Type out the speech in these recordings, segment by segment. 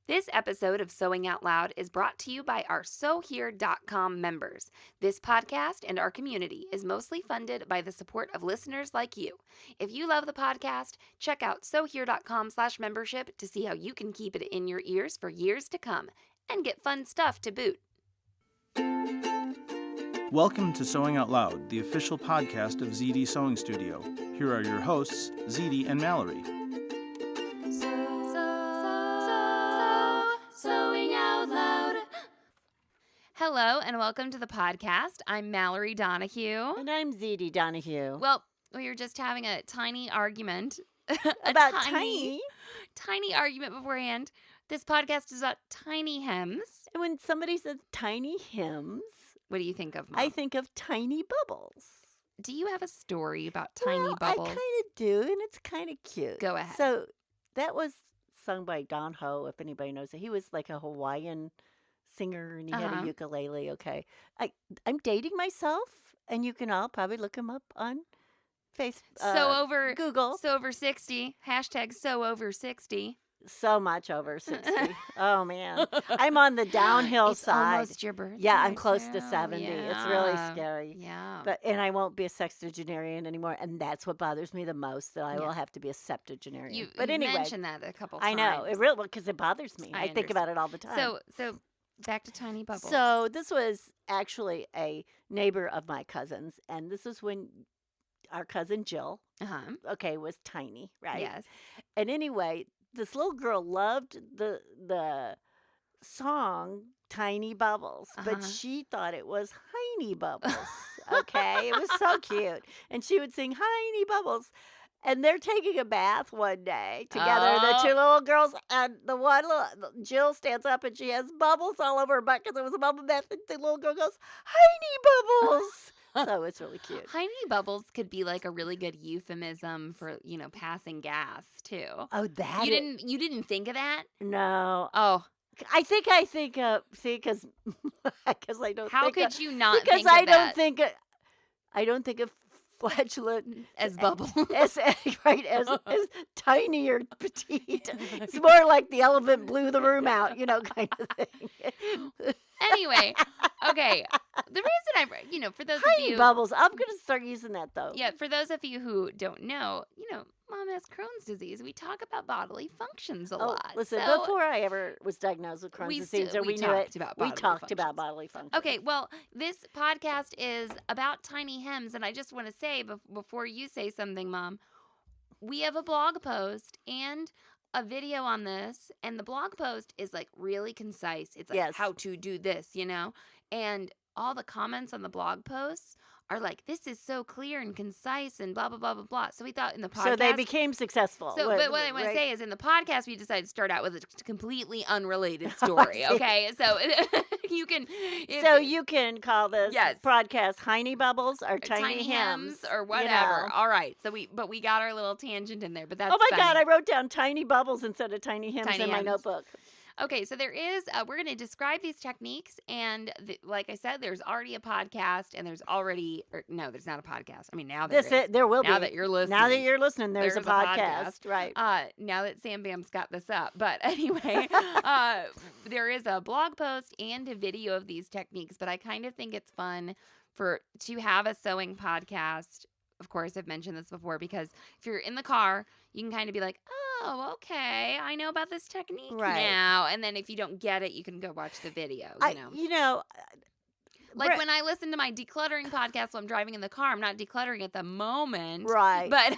This episode of Sewing Out Loud is brought to you by our SewHere.com members. This podcast and our community is mostly funded by the support of listeners like you. If you love the podcast, check out SewHere.com/membership to see how you can keep it in your ears for years to come and get fun stuff to boot. Welcome to Sewing Out Loud, the official podcast of ZD Sewing Studio. Here are your hosts, ZD and Mallory. Sewing Out Loud. Hello and welcome to the podcast. I'm Mallory Donahue. And I'm ZD Donahue. Well, we were just having a tiny argument. About tiny argument beforehand. This podcast is about tiny hems. And when somebody says tiny hems, What do you think of, Mom? I think of tiny bubbles. Do you have a story about tiny Well, bubbles? I kind of do, and it's kind of cute. Go ahead. So that was sung by Don Ho, if anybody knows it. He was like a Hawaiian singer, and he had a ukulele. Okay, I'm dating myself, and you can all probably look him up on Facebook, Google. So over 60. Hashtag so over 60. So much over 60. Oh, man. I'm on the downhill It's side. almost your birthday. Yeah, I'm close to too. 70. It's really scary. Yeah. And I won't be a sextagenarian anymore. And that's what bothers me the most, that I will have to be a septuagenarian. But you anyway, mentioned that a couple I times. know. It really, because it bothers me. I I think about it all the time. So back to tiny bubbles. So this was actually a neighbor of my cousin's. And this is when our cousin Jill, was tiny, right? Yes. And anyway, this little girl loved the song Tiny Bubbles, but she thought it was Heiny Bubbles. Okay, it was so cute, and she would sing Heiny Bubbles. And they're taking a bath one day together, the two little girls, and the one Jill stands up and she has bubbles all over her butt because it was a bubble bath, and the little girl goes, Heiny Bubbles. So it's really cute. Tiny bubbles could be like a really good euphemism for, passing gas too. Oh, that you didn't think of that? No. Oh, I think because I don't. how think could you not? Because think of I that don't think of flatulent as bubble. as tiny or petite. It's more like the elephant blew the room out, kind of thing. Anyway, okay. The reason for those of Tiny you bubbles. I'm going to start using that though. Yeah, for those of you who don't know, Mom has Crohn's disease. We talk about bodily functions a lot. Listen, So before I ever was diagnosed with Crohn's disease, we knew talked it. about We bodily talked about functions. bodily functions. Okay, well, this podcast is about tiny hems, and I just want to say before you say something, Mom, we have a blog post and a video on this, and the blog post is like really concise. It's like how to do this, and all the comments on the blog posts are like, this is so clear and concise and blah, blah, blah, blah, blah. So we thought in the podcast. So they became successful. So, but what I want to say is in the podcast, we decided to start out with a completely unrelated story, okay? So you can call this podcast Heiny Bubbles or Tiny Hems or whatever. All right. So we got our little tangent in there, but that's Oh my funny. God, I wrote down Tiny Bubbles instead of Tiny Hems in my notebook. Okay, so there is, we're going to describe these techniques, and like I said, there's already a podcast, and there's not a podcast. I mean, now there is. There will be. Now that you're listening. Now that you're listening, there's a podcast. Right. Now that Sam Bam's got this up. But anyway, there is a blog post and a video of these techniques, but I kind of think it's fun to have a sewing podcast. Of course, I've mentioned this before, because if you're in the car, you can kind of be like, oh, okay, I know about this technique now. And then if you don't get it, you can go watch the video, Like when I listen to my decluttering podcast while I'm driving in the car, I'm not decluttering at the moment. Right. But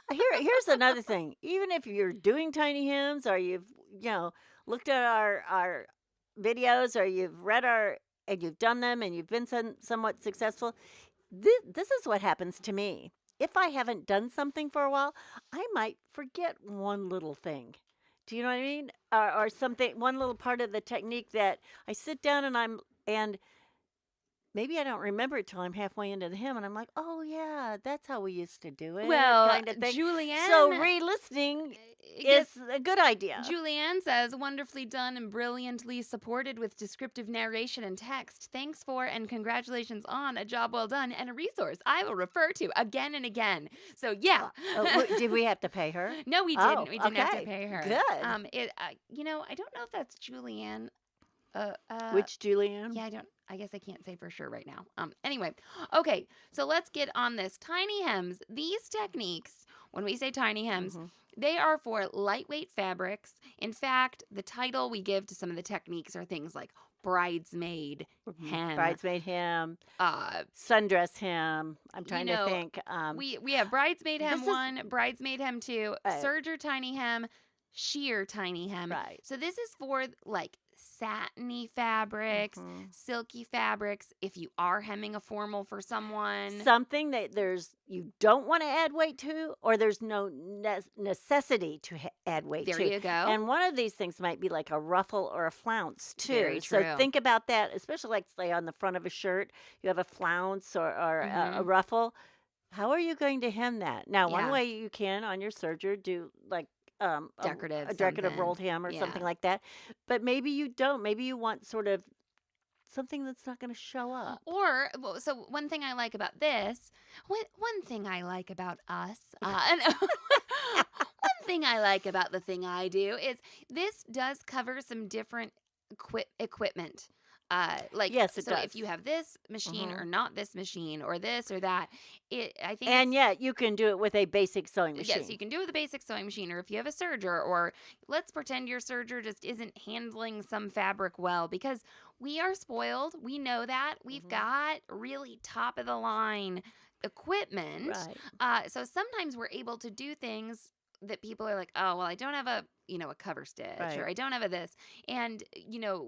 here's another thing. Even if you're doing tiny hems, or you've, looked at our videos, or you've read and you've done them and you've been somewhat successful, this is what happens to me. If I haven't done something for a while, I might forget one little thing. Do you know what I mean? Or something, one little part of the technique that I sit down and maybe I don't remember it till I'm halfway into the hem, and I'm like, oh yeah, that's how we used to do it, Well, kind of thing. Julianne. So re-listening is a good idea. Julianne says, wonderfully done and brilliantly supported with descriptive narration and text. Thanks for and congratulations on a job well done and a resource I will refer to again and again. So, yeah. Did we have to pay her? No, we didn't. Oh, We didn't have to okay. pay her. Good. I don't know if that's Julianne. Which Julianne? Yeah, I guess I can't say for sure right now. Anyway, okay, so let's get on this. Tiny hems, these techniques, when we say tiny hems, they are for lightweight fabrics. In fact, the title we give to some of the techniques are things like bridesmaid hem. Bridesmaid hem, sundress hem. I'm trying to think. We have bridesmaid hem 1, bridesmaid hem 2, serger tiny hem, sheer tiny hem. Right. So this is for like satiny fabrics, silky fabrics, if you are hemming a formal for someone. Something that you don't want to add weight to, or there's no necessity to add weight to. There you go. And one of these things might be like a ruffle or a flounce too. Very true. So think about that, especially like say on the front of a shirt, you have a flounce or a ruffle. How are you going to hem that? Now, one way you can on your serger do like a decorative rolled hem or something like that. But maybe you don't. Maybe you want sort of something that's not going to show up. So one thing I like about this, one thing I like about us, one thing I like about the thing I do is this does cover some different equipment. Yes, it so does. If you have this machine or not this machine or this or that, I think. And yet you can do it with a basic sewing machine. Yes, you can do it with a basic sewing machine, or if you have a serger, or let's pretend your serger just isn't handling some fabric well, because we are spoiled. We know that we've got really top of the line equipment. Right. So sometimes we're able to do things that people are like, oh, well, I don't have a cover stitch, or I don't have a this. And,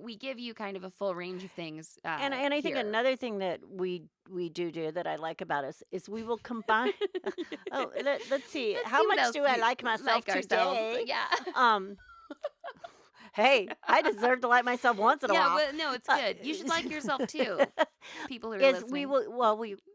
we give you kind of a full range of things. And I think another thing that we do that I like about us is we will combine. Let's see. How much do I like myself today? Yeah. Hey, I deserve to like myself once in a while. Yeah, well, no, it's good. You should like yourself too. People who are listening.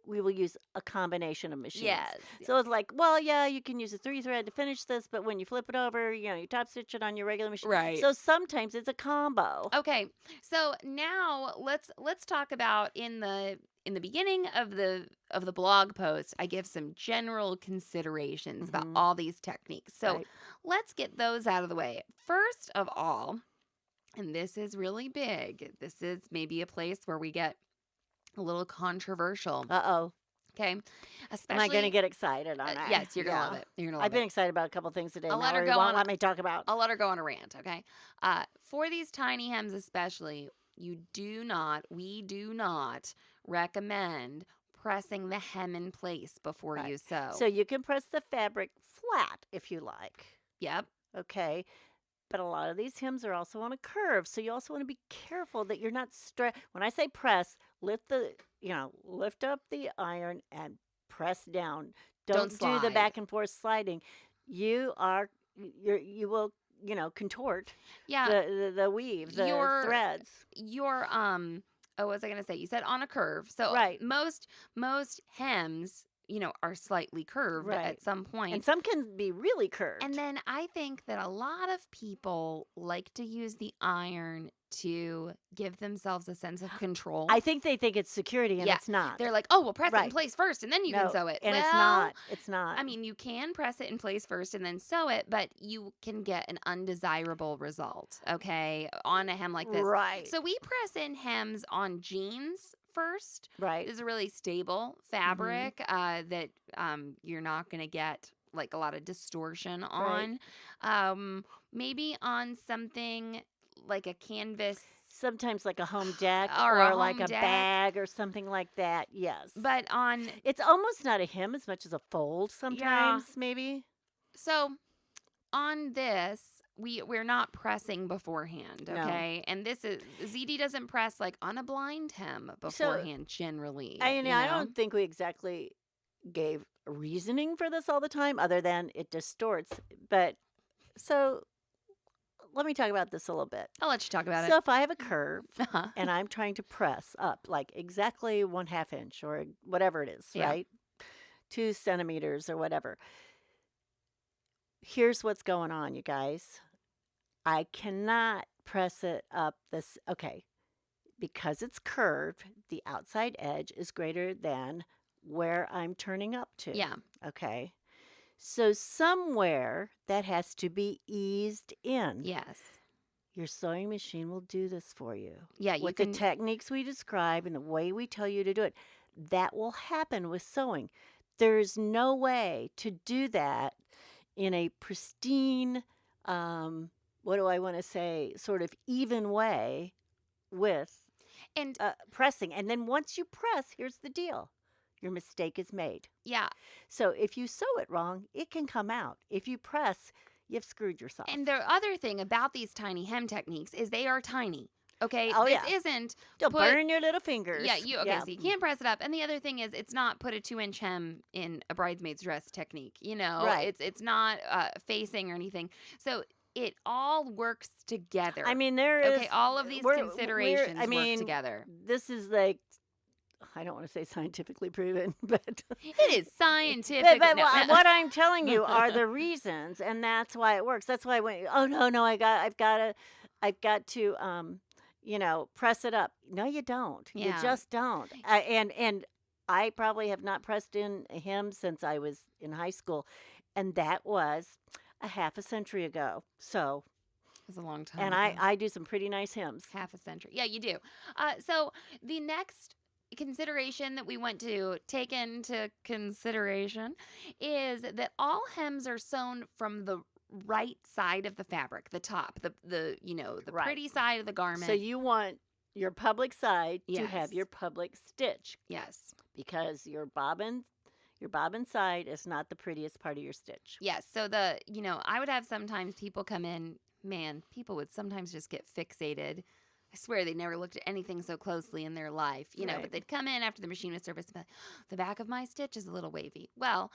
We will use a combination of machines. Yes. So it's like, well, yeah, you can use a 3-thread to finish this, but when you flip it over, you top stitch it on your regular machine. Right. So sometimes it's a combo. Okay. So now let's talk about in the beginning of the blog post, I give some general considerations about all these techniques. So let's get those out of the way. First of all, and this is really big, this is maybe a place where we get a little controversial. Uh-oh. Okay. Especially, am I going to get excited on it? Yes, you're going to love it. You're gonna love I've been excited about a couple things today. I'll let her go on. Let me talk about. I'll let her go on a rant, okay? For these tiny hems especially, we do not recommend pressing the hem in place before you sew. So you can press the fabric flat if you like. Yep. Okay. But a lot of these hems are also on a curve, so you also want to be careful that you're not when I say press, lift up the iron and press down. Don't do the back and forth sliding. You will contort the weave, the threads. What was I going to say? You said on a curve. So most hems, are slightly curved at some point. And some can be really curved. And then I think that a lot of people like to use the iron to give themselves a sense of control. I think they think it's security, and it's not. They're like, oh, well, press it in place first, and then you can sew it. And it's not. I mean, you can press it in place first and then sew it, but you can get an undesirable result, okay, on a hem like this. Right. So we press in hems on jeans first. Right. This is a really stable fabric that you're not going to get like a lot of distortion on. Maybe on something like a canvas. Sometimes like a home deck or like a bag or something like that. Yes. But it's almost not a hem as much as a fold sometimes, maybe. So on this, we're not pressing beforehand, okay? No. And this is ZD doesn't press like on a blind hem beforehand generally. I don't think we exactly gave reasoning for this all the time, other than it distorts. But so let me talk about this a little bit. I'll let you talk about So it. if I have a curve Uh-huh. and I'm trying to press up like exactly 1/2 inch or whatever it is, Yeah. right? 2 centimeters or whatever. Here's what's going on, you guys. I cannot press it up this, okay, because it's curved, the outside edge is greater than where I'm turning up to. Yeah. Okay. So somewhere that has to be eased in. Yes. Your sewing machine will do this for you. Yeah, you With can. the techniques we describe and the way we tell you to do it, that will happen with sewing. There's no way to do that in a pristine, what do I want to say, sort of even way with And pressing. And then once you press, here's the deal. Your mistake is made. yeah. So if you sew it wrong, it can come out. If you press, you've screwed yourself. And the other thing about these tiny hem techniques is they are tiny. Okay. Oh, this yeah. isn't. You'll put- burn your little fingers. Yeah, so you can't press it up. And the other thing is it's not put a 2-inch hem in a bridesmaid's dress technique. You know, Right. It's not facing or anything. So it all works together. I mean, there is. okay, all of these considerations work together. This is like, I don't want to say scientifically proven, but It is scientific. but no. what I'm telling you are the reasons, and that's why it works. That's why I went. Oh no, I've got to, press it up. No, you don't. Yeah. You just don't. And I probably have not pressed in a hem since I was in high school, and that was a half a century ago. So, It was a long time and ago. I do some pretty nice hems. Half a century. Yeah, you do. So the next consideration that we want to take into consideration is that all hems are sewn from the right side of the fabric, the top, the Right. pretty side of the garment. So you want your public side to Yes. have your public stitch, yes. because your bobbin side is not the prettiest part of your stitch. Yes. So I would have sometimes people come in, man, people would sometimes just get fixated. I swear they never looked at anything so closely in their life, but Right. they'd come in after the machine was serviced and be like, the back of my stitch is a little wavy. Well,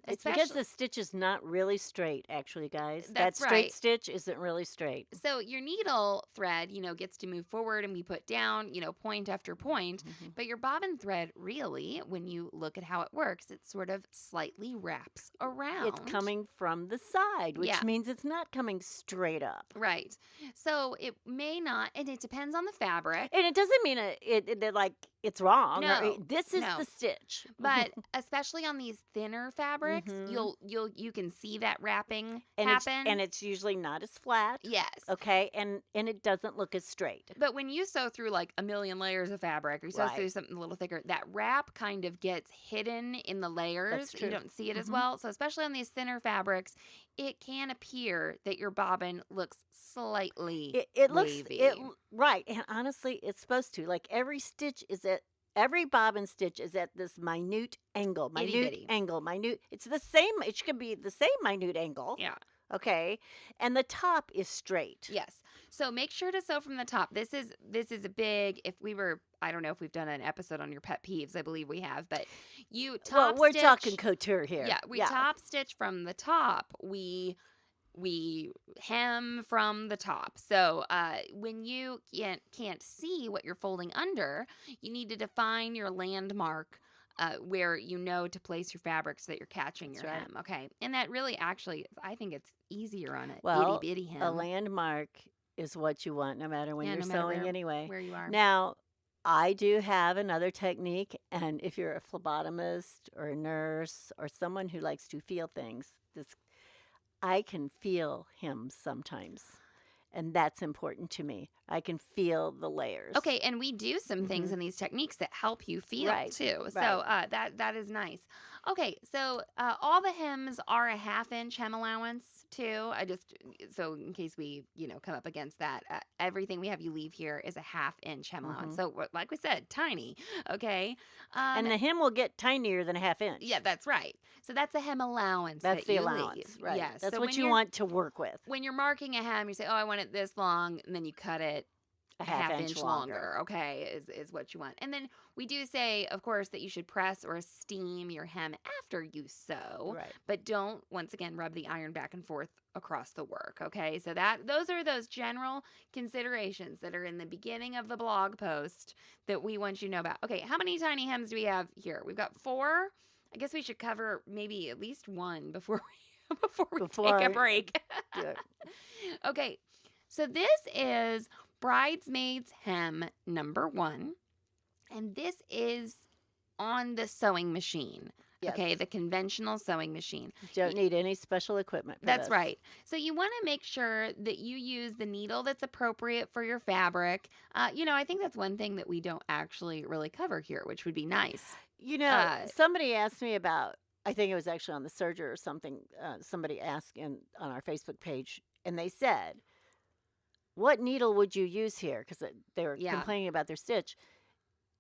It's because the stitch is not really straight, actually, guys. That's that straight right. stitch isn't really straight. So your needle thread, gets to move forward and be put down, point after point. Mhm. But your bobbin thread, really, when you look at how it works, it sort of slightly wraps around. It's coming from the side, which Yeah. means it's not coming straight up. Right. So it may not, and it depends on the fabric. And it doesn't mean it's wrong. No, This is no. the stitch. But especially on these thinner fabrics, Mhm. you can see that wrapping and happen. it's usually not as flat. Yes. Okay, and it doesn't look as straight. But when you sew through like a million layers of fabric or you sew Right. through something a little thicker, that wrap kind of gets hidden in the layers. true. You don't see it as Mhm. well. So especially on these thinner fabrics, it can appear that your bobbin looks slightly It looks wavy. right, and honestly, it's supposed to. Like every bobbin stitch is at this minute angle, Itty-bitty. minute. It's the same. It should be the same minute angle. Yeah. Okay, and the top is straight. Yes. So make sure to sew from the top. This is a big, I don't know if we've done an episode on your pet peeves. I believe we have, but you top Well, we're stitch. talking couture here. Yeah, we top stitch from the top. We hem from the top. So when you can't see what you're folding under, you need to define your landmark where you know to place your fabric so that you're catching That's your right. hem. Okay, and that really actually, I think it's easier on a Well, itty bitty hem. A landmark is what you want, no matter when Yeah, you're no matter sewing anyway. where you are. Now, I do have another technique, and if you're a phlebotomist or a nurse or someone who likes to feel things, I can feel hems sometimes, and that's important to me. I can feel the layers. Okay, and we do some things in these techniques that help you feel Right, too. So right. that is nice. Okay, so all the hems are a 1/2-inch hem allowance too. So in case we come up against that, everything we have you leave here is a 1/2-inch hem allowance. So like we said, tiny. Okay, And the hem will get tinier than a 1/2 inch. yeah, that's right. So that's a hem allowance. That's that the you allowance, leave. right? Yes. That's So what when you you're- want to work with. When you're marking a hem, you say, "Oh, I want it this long," and then you cut it a half inch longer. Okay, is what you want. And then we do say, of course, that you should press or steam your hem after you sew, Right. but don't, once again, rub the iron back and forth across the work, okay? So those are those general considerations that are in the beginning of the blog post that we want you to know about. Okay, how many tiny hems do we have here? We've got 4. I guess we should cover maybe at least one before we take a break. Good. Okay, so this is Bridesmaids Hem number 1, and this is on the sewing machine. Yes. Okay, the conventional sewing machine. Don't need any special equipment for That's this. right. So you want to make sure that you use the needle that's appropriate for your fabric. I think that's one thing that we don't actually really cover here, which would be nice. Somebody asked me about, I think it was actually on the Serger or something, somebody asked on our Facebook page, and they said, what needle would you use here? Because they were complaining about their stitch.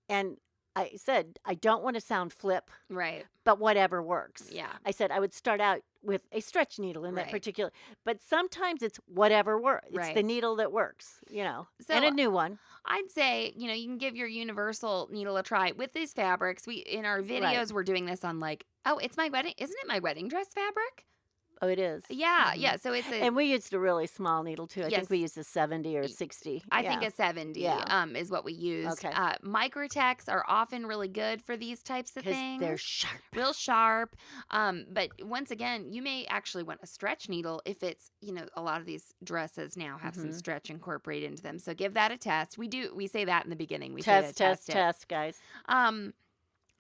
And I said, I don't want to sound flip, right? But whatever works. Yeah. I said I would start out with a stretch needle in that Right. particular, but sometimes it's whatever works. It's Right. the needle that works, So and a new one. I'd say, you can give your universal needle a try with these fabrics. In our videos, we're doing this on it's my wedding. Isn't it my wedding dress fabric? Oh, it is. Yeah, Mhm. yeah. So it's And we used a really small needle too. I Yes. think we used a 70 or 60. I think a 70 is what we use. Okay. Microtex are often really good for these types of because things. they're sharp. Real sharp. But once again, you may actually want a stretch needle if it's, a lot of these dresses now have some stretch incorporated into them. So give that a test. We say that in the beginning. We say to test it. Test, guys.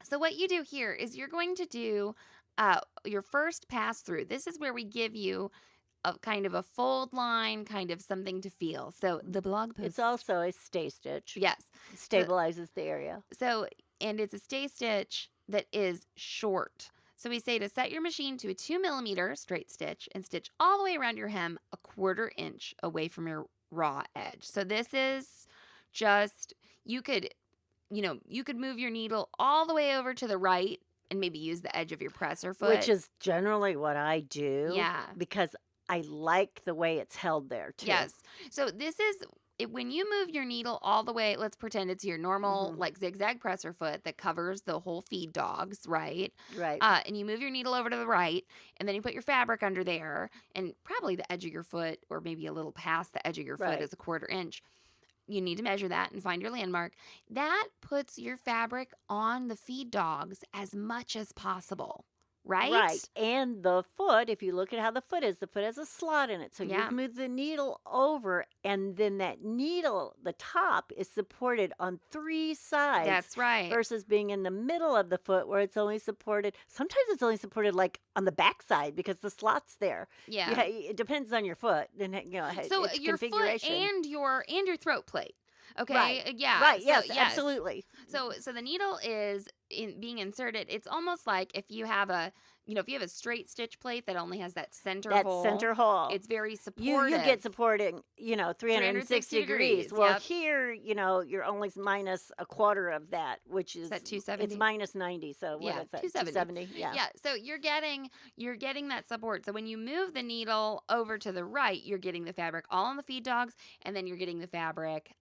So what you do here is you're going to do your first pass through. This is where we give you a kind of a fold line, kind of something to feel. So the blog post. It's also a stay stitch. Yes. Stabilizes the area. So, and it's a stay stitch that is short. So we say to set your machine to a 2 millimeter straight stitch and stitch all the way around your hem a 1/4 inch away from your raw edge. So this is just, you could move your needle all the way over to the right and maybe use the edge of your presser foot. Which is generally what I do. Yeah. Because I like the way it's held there, too. Yes. So this is, when you move your needle all the way, let's pretend it's your normal, zigzag presser foot that covers the whole feed dogs, right? Right. And you move your needle over to the right, and then you put your fabric under there, and probably the edge of your foot, or maybe a little past the edge of your foot is a 1/4 inch. You need to measure that and find your landmark. That puts your fabric on the feed dogs as much as possible, right? Right. And the foot, if you look at how the foot has a slot in it. So Yeah. you've moved the needle over, and then that needle, the top, is supported on 3 sides. That's right. Versus being in the middle of the foot where it's only supported, sometimes it's only supported like on the back side because the slot's there. Yeah. It depends on your foot. Then, So it's your foot configuration. and your throat plate. Okay. Right. Yeah. Right. So, Yes, absolutely. So the needle is being inserted. It's almost like if you have a straight stitch plate that only has that center hole. Center hole. It's very supportive. You get supporting, 360 degrees. Well, yep. here, you're only minus a 1/4 of that, which is that 270? It's minus 90. So what is that? 270. Yeah. Yeah. So you're getting that support. So when you move the needle over to the right, you're getting the fabric all on the feed dogs, and then you're getting the fabric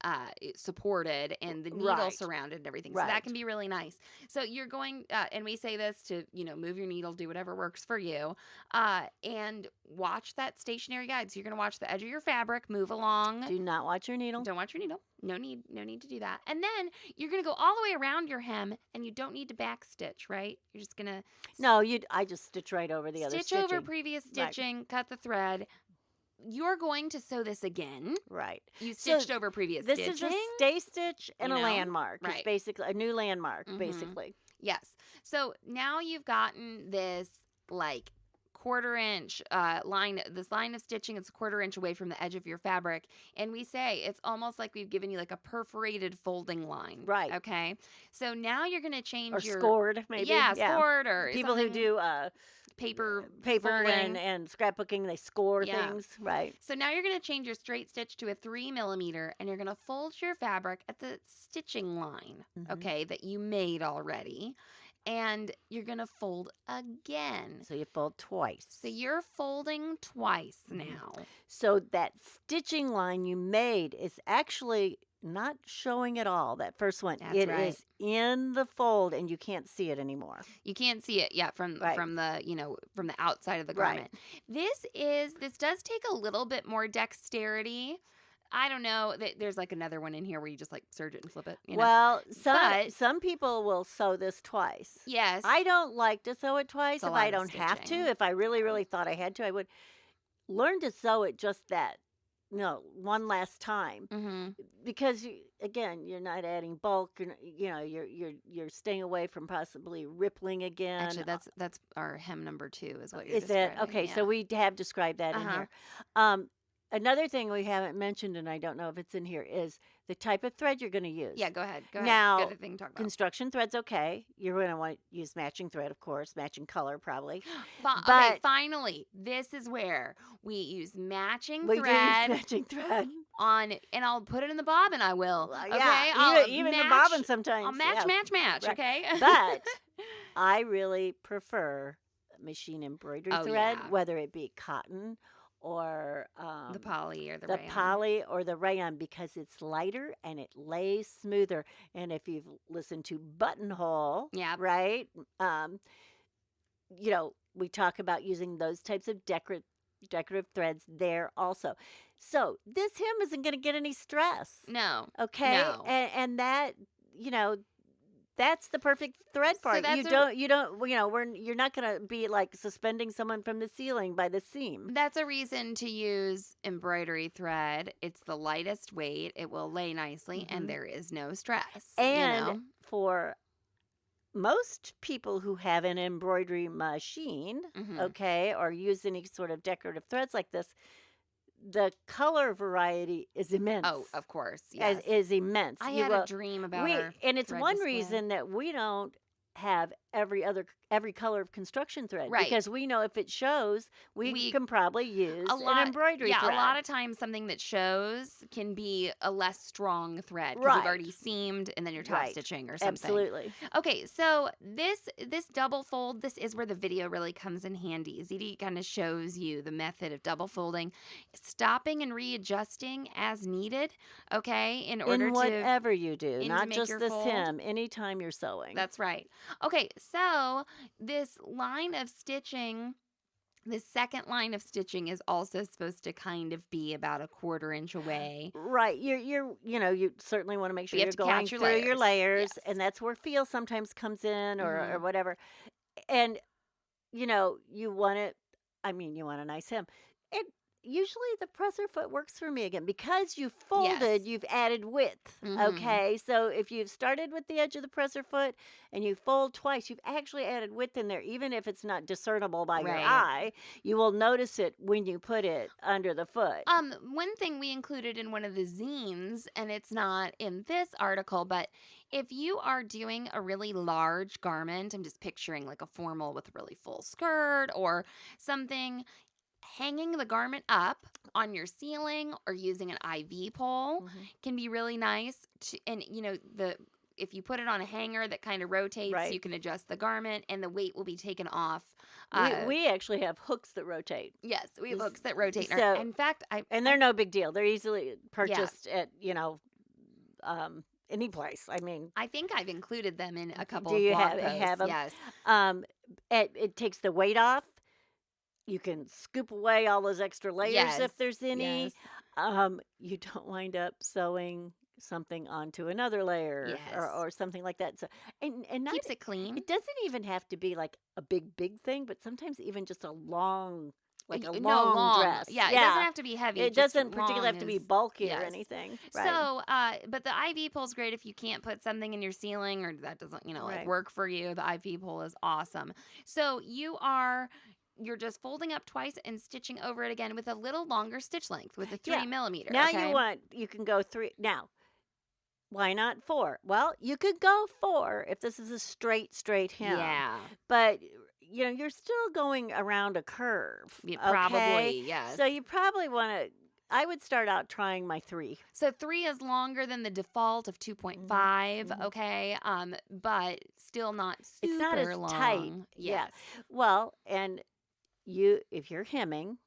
supported and the needle surrounded and everything. So that can be really nice. So you're going, and we say this to move your needle, do whatever works for you, and watch that stationary guide. So you're going to watch the edge of your fabric move along. Do not watch your needle. Don't watch your needle. No need to do that. And then you're going to go all the way around your hem, and you don't need to back stitch, right? You're just going to I just stitch right over the other stitch stitching. over previous stitching, cut the thread. You're going to sew this again. Right. You stitched over previous this stitching. This is a stay stitch and You a know? landmark. Right. It's basically a new landmark, Mhm. basically. Yes. So now you've gotten this 1/4 inch line. This line of stitching, it's a 1/4 inch away from the edge of your fabric, and we say it's almost like we've given you a perforated folding line. Right. Okay. So now you're going to change Or your scored, maybe. Yeah, scored or people who something. do paper and, folding. and scrapbooking, they score Yeah. things, right? So now you're going to change your straight stitch to a 3 millimeter, and you're going to fold your fabric at the stitching line, okay, that you made already. And you're going to fold again. So you fold twice. So you're folding twice now. So that stitching line you made is actually not showing at all. That first one, That's it right. is in the fold, and you can't see it anymore. You can't see it yet from Right. the from the outside of the Right. garment. This does take a little bit more dexterity. I don't know. There's like another one in here where you just like serge it and flip it. You know? Well, But- some people will sew this twice. Yes. I don't like to sew it twice It's a if lot I of don't have to. stitching. If I really thought I had to, I would learn to sew it just that, one last time. Mm-hmm. Because again, you're not adding bulk. You're staying away from possibly rippling again. Actually, that's our hem number 2 is what you're Is that describing. okay? Yeah. So we have described that in Uh-huh. here. Another thing we haven't mentioned, and I don't know if it's in here, is the type of thread you're going to use. Yeah, go ahead. Now, Good thing to talk about. Construction thread's okay. You're going to want to use matching thread, of course, matching color probably. Okay, but- finally, this is where we use matching We do use thread matching thread. on, and I'll put it in the bobbin. I will. Well, Okay, yeah, I'll even the match- bobbin sometimes. I'll match, yeah. match. Right. Okay, But I really prefer machine embroidery Oh, thread, yeah. whether it be cotton or the poly or the the rayon. poly or the rayon, because it's lighter and it lays smoother. And if you've listened to Buttonhole, Yep. right? We talk about using those types of decorative threads there also. So this hem isn't going to get any stress. No. Okay, No. and that that's the perfect thread So part. that's You're not going to be like suspending someone from the ceiling by the seam. That's a reason to use embroidery thread. It's the lightest weight. It will lay nicely, Mhm. and there is no stress. And for most people who have an embroidery machine, Mhm. okay, or use any sort of decorative threads like this, the color variety is immense. Oh, of course. Yes. Is immense. I You had will- a dream about our and it's thread one display. reason that we don't have every color of construction thread, Right. because we know if it shows, we We- can probably use an embroidery yeah, thread. a lot of times something that shows can be a less strong thread because Right. you've already seamed and then you're top Right. stitching or something. Absolutely. Okay, so this double fold, this is where the video really comes in handy. ZD kind of shows you the method of double folding, stopping and readjusting as needed, okay, in order In to whatever you do, to not make just your this fold. hem, anytime you're sewing. That's right. Okay, so this line of stitching, the second line of stitching is also supposed to kind of be about a 1/4 inch away. Right. You certainly want to make sure you you're have to going catch your through your layers, Yes. and that's where feel sometimes comes in, or Mhm. whatever. And you want it. I mean, you want a nice hem. And usually the presser foot works for me again, because you folded. Yes. You've added width. Mhm. Okay, so if you've started with the edge of the presser foot and you fold twice, you've actually added width in there, even if it's not discernible by your Right. eye. You will notice it when you put it under the foot. One thing we included in one of the zines, and it's not in this article, but if you are doing a really large garment, I'm just picturing like a formal with a really full skirt or something, hanging the garment up on your ceiling or using an IV pole Mhm. can be really nice. And if you put it on a hanger that kind of rotates, Right. you can adjust the garment and the weight will be taken off. We actually have hooks that rotate. Yes, we have Yes. hooks that rotate. So- In fact, And they're no big deal. They're easily purchased at, any place. I mean, I think I've included them in a couple Do of you blog have posts. 'em? Yes. it takes the weight off. You can scoop away all those extra layers Yes, if there's any. yes. You don't wind up sewing something onto another layer Yes. or something like that. So, and not Keeps it clean. it doesn't even have to be like a big thing, but sometimes even just a long, like a No, long dress. Yeah, it doesn't have to be heavy. It just doesn't particularly have to be long is- bulky or yes. anything. Right. So, but the IV pole's great if you can't put something in your ceiling or that doesn't, Right. work for you. The IV pole is awesome. So you're just folding up twice and stitching over it again with a little longer stitch length with a 3 millimeter. Now okay? you can go 3. Now, why not 4? Well, you could go 4 if this is a straight hem. Yeah. But, you're still going around a curve. Yeah, okay? probably, yes. So you probably want to, I would start out trying my 3. So 3 is longer than the default of 2.5, Mhm. okay? But still not super It's not as long. tight. Yeah. Yes. Well, and if you're hemming,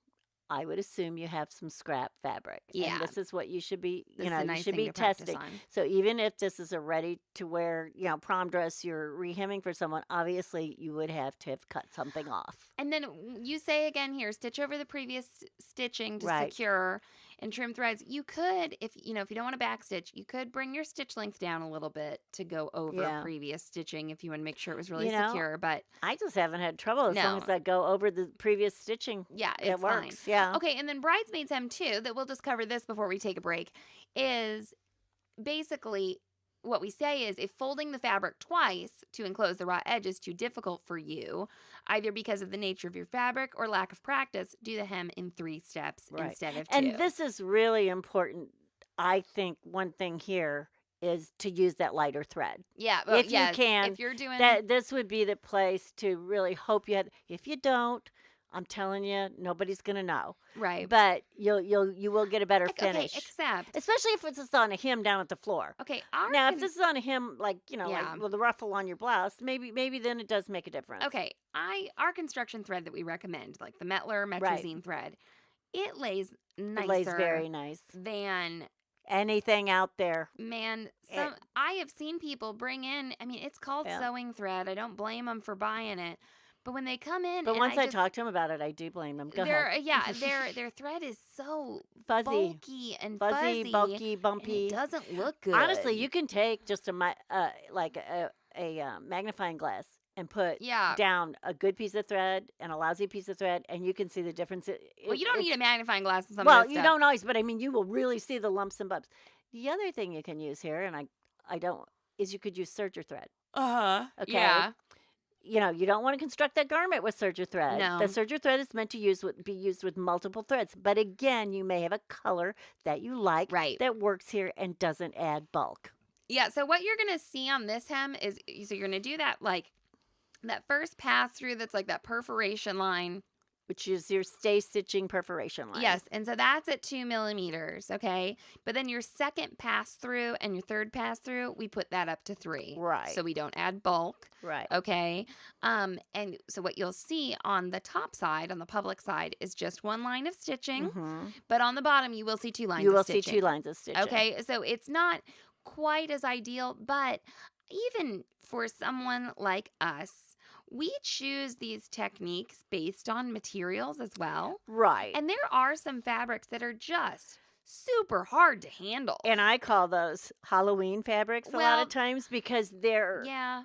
I would assume you have some scrap fabric. Yeah. And this is what you should be, This you is know, a you nice should thing be to practice testing. on. So even if this is a ready to wear, prom dress you're rehemming for someone, obviously you would have to have cut something off. And then you say again here, stitch over the previous stitching to Right. secure and trim threads. You could, if you don't want to backstitch, you could bring your stitch length down a little bit to go over Yeah. previous stitching if you want to make sure it was really You know, secure. But I just haven't had trouble as long No. as I go over the previous stitching. yeah, It it's fine. works. Yeah. Okay, and then Bridesmaids Hem too, that we'll just cover this before we take a break, is basically what we say is if folding the fabric twice to enclose the raw edge is too difficult for you, either because of the nature of your fabric or lack of practice, do the hem in 3 steps Right. instead of 2. And this is really important. I think one thing here is to use that lighter thread. Yeah, well, if you yes, can, if you're doing That this would be the place to really hope you had. If you don't, I'm telling you, nobody's gonna know. right. But you will get a better Okay, finish, except especially if it's just on a hem down at the floor. okay, our Now, if con- this is on a hem, like Yeah. like with the ruffle on your blouse, maybe then it does make a difference. okay, our construction thread that we recommend, like the Metler Right. Metrazine thread, it lays nicer It lays very nice. than Anything out there. man. It- I have seen people bring in. I mean, it's called Yeah. sewing thread. I don't blame them for buying it, but when they come in, But and once I just, talk to them about it, I do blame them. Go their ahead. yeah, their thread is so Fuzzy, bulky and fuzzy, bulky, and bumpy. it doesn't look good. Honestly, you can take just like a magnifying glass and put yeah. down a good piece of thread and a lousy piece of thread, and you can see the difference. Well, you don't need a magnifying glass in some Well, of this you stuff. don't always, but I mean, you will really see the lumps and bumps. The other thing you can use here, and I don't, is you could use serger thread. Okay. Yeah. You don't want to construct that garment with serger thread. No. The serger thread is meant to be used with multiple threads. But again, you may have a color that you like Right. that works here and doesn't add bulk. Yeah, so what you're going to see on this hem is, so you're going to do that, like, that first pass through that's like that perforation line. Which is your stay stitching perforation line. Yes, and so that's at 2 millimeters, okay? But then your second pass through and your third pass through, we put that up to 3. Right. So we don't add bulk, Right. okay? And so what you'll see on the top side, on the public side, is just 1 line of stitching. Mhm. But on the bottom, you will see 2 lines You of will stitching. see 2 lines of stitching. Okay, so it's not quite as ideal, but even for someone like us, we choose these techniques based on materials as well. Right. And there are some fabrics that are just super hard to handle. And I call those Halloween fabrics a lot Well, of times because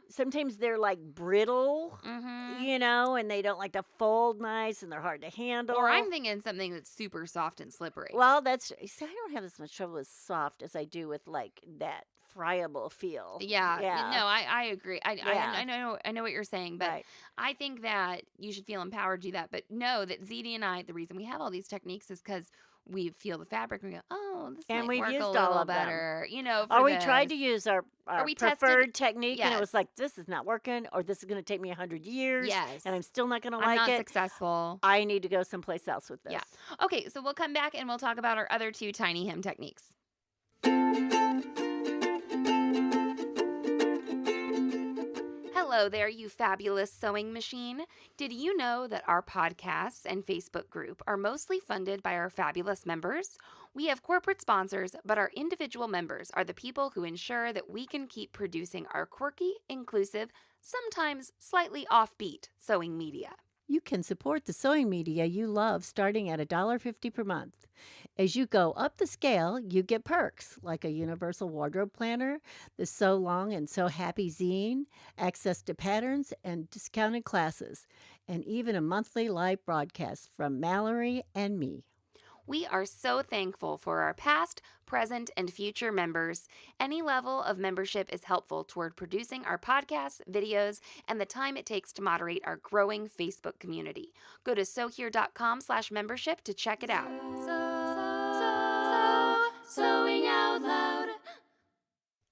sometimes they're like brittle, Mm-hmm. and they don't like to fold nice and they're hard to handle. Or I'm thinking something that's super soft and slippery. Well, see, I don't have as much trouble with soft as I do with like that friable feel. yeah, Yeah. no, I agree. Yeah. I know what you're saying, but Right. I think that you should feel empowered to do that. But know that ZD and I, the reason we have all these techniques is because we feel the fabric and we go, oh, this And might we've work used a all little of them. better, Or for we tried to this. use our we tested- preferred technique and it was yes. like, this is not working, or this is going to take me 100 years Yes. and I'm still not going to I'm like not it. successful. I need to go someplace else with this. Yeah. Okay, so we'll come back and we'll talk about our other 2 tiny hem techniques. Hello there, you fabulous sewing machine. Did you know that our podcasts and Facebook group are mostly funded by our fabulous members? We have corporate sponsors, but our individual members are the people who ensure that we can keep producing our quirky, inclusive, sometimes slightly offbeat sewing media. You can support the sewing media you love starting at $1.50 per month. As you go up the scale, you get perks like a universal wardrobe planner, the So Long and So Happy zine, access to patterns and discounted classes, and even a monthly live broadcast from Mallory and me. We are so thankful for our past, present, and future members. Any level of membership is helpful toward producing our podcasts, videos, and the time it takes to moderate our growing Facebook community. Go to sewhere.com/membership to check it out. Sewing out loud.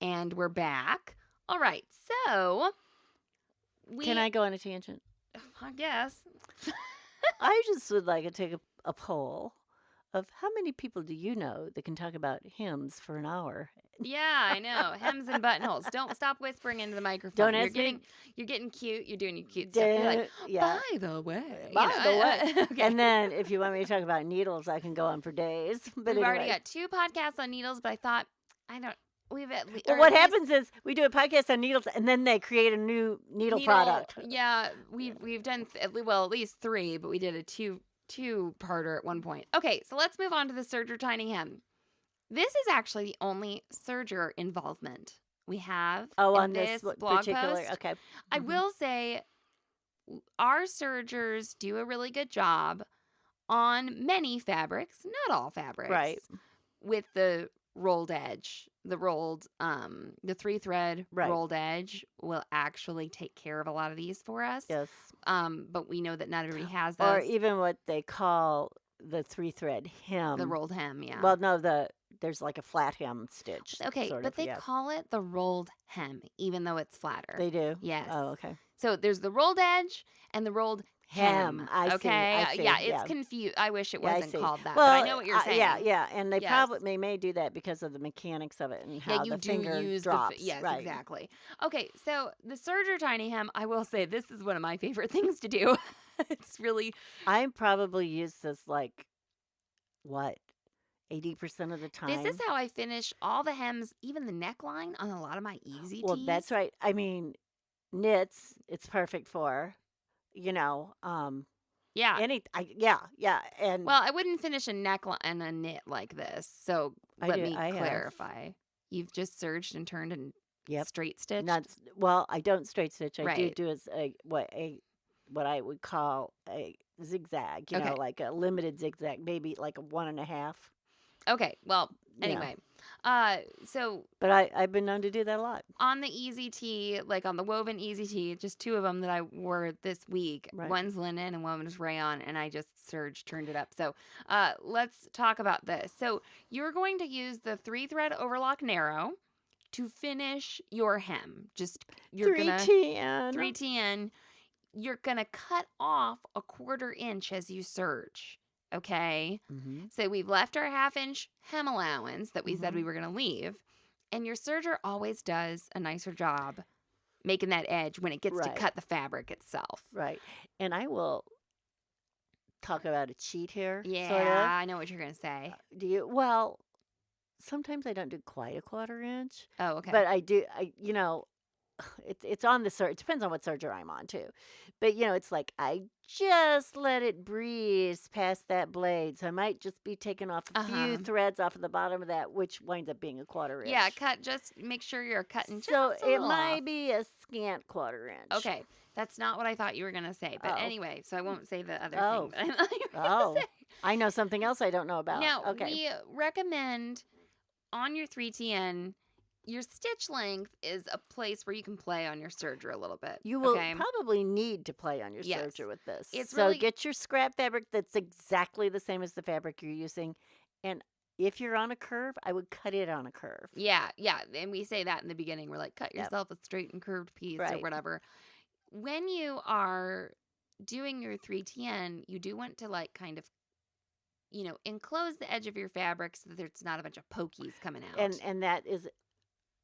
And we're back. All right, so Can I go on a tangent? I guess. I just would like to take a poll of how many people do you know that can talk about hems for an hour? Yeah, I know. Hems and buttonholes. Don't stop whispering into the microphone. Don't You're ask me. getting cute. You're doing your cute stuff. You're like, Yeah. by the way. By the way. Okay. And then if you want me to talk about needles, I can go on for days. But We've already anyway. got 2 podcasts on needles, but I thought, we've at least. Well, what happens is we do a podcast on needles, and then they create a new needle product. Yeah, we've done, at least 3, but we did a two-parter at one point. Okay, so let's move on to the Serger Tiny Hem. This is actually the only Serger involvement we have on in this blog particular. post. Okay. I will say our Sergers do a really good job on many fabrics, not all fabrics. Right. With the rolled edge, the 3-thread rolled edge will actually take care of a lot of these for us. Yes. But we know that not everybody has those. Or even what they call the 3-thread hem. The rolled hem, yeah. Well, no, there's like a flat hem stitch. Okay, but they call it the rolled hem, even though it's flatter. They do? Yes. Oh, okay. So there's the rolled edge and the rolled hem. I okay. see. Yeah, it's confused. I wish it wasn't called that, well, but I know what you're saying. Yeah, and they may do that because of the mechanics of it and how you the do finger use drops. yes, right. exactly. Okay, so the Serger Tiny Hem, I will say this is one of my favorite things to do. It's really. I probably use this 80% of the time. This is how I finish all the hems, even the neckline on a lot of my easy tees. Well, that's right. I mean, knits, it's perfect for, Yeah. And Well, I wouldn't finish a neckline and a knit like this. So let me clarify. You've just serged and turned and straight stitched. I don't straight stitch. I do as what I would call a zigzag. Like a limited zigzag, maybe like a 1.5. Okay. Well, anyway. But I've been known to do that a lot. On the easy tee, like on the woven easy tee, just 2 of them that I wore this week. Right. One's linen and one was rayon, and I just turned it up. So let's talk about this. So you're going to use the 3-thread overlock narrow to finish your hem. You're 3TN. 3TN. You're gonna cut off a 1/4 inch as you serge. Okay, so we've left our 1/2 inch hem allowance that we said we were going to leave, and your serger always does a nicer job making that edge when it gets to cut the fabric itself. Right, and I will talk about a cheat here. Yeah, sort of. I know what you're going to say. Do you? Well, sometimes I don't do quite a 1/4 inch. Oh, okay. But I do. It's on the serger. It depends on what serger I'm on too. But it's like I just let it breeze past that blade, so I might just be taking off a few threads off of the bottom of that, which winds up being a 1/4 inch. Yeah, just make sure you're cutting. So just a it little might off. be a scant 1/4 inch. Okay, that's not what I thought you were gonna say. But anyway, so I won't say the other Oh. thing that I thought you were gonna say. I know something else I don't know about. Now, okay. we recommend on your 3TN, your stitch length is a place where you can play on your serger a little bit. You will probably need to play on your Yes. serger with this. It's so really- get your scrap fabric that's exactly the same as the fabric you're using. And if you're on a curve, I would cut it on a curve. Yeah. And we say that in the beginning. We're like, cut yourself a straight and curved piece or whatever. When you are doing your 3TN, you do want to kind of, enclose the edge of your fabric so that there's not a bunch of pokies coming out. And that is,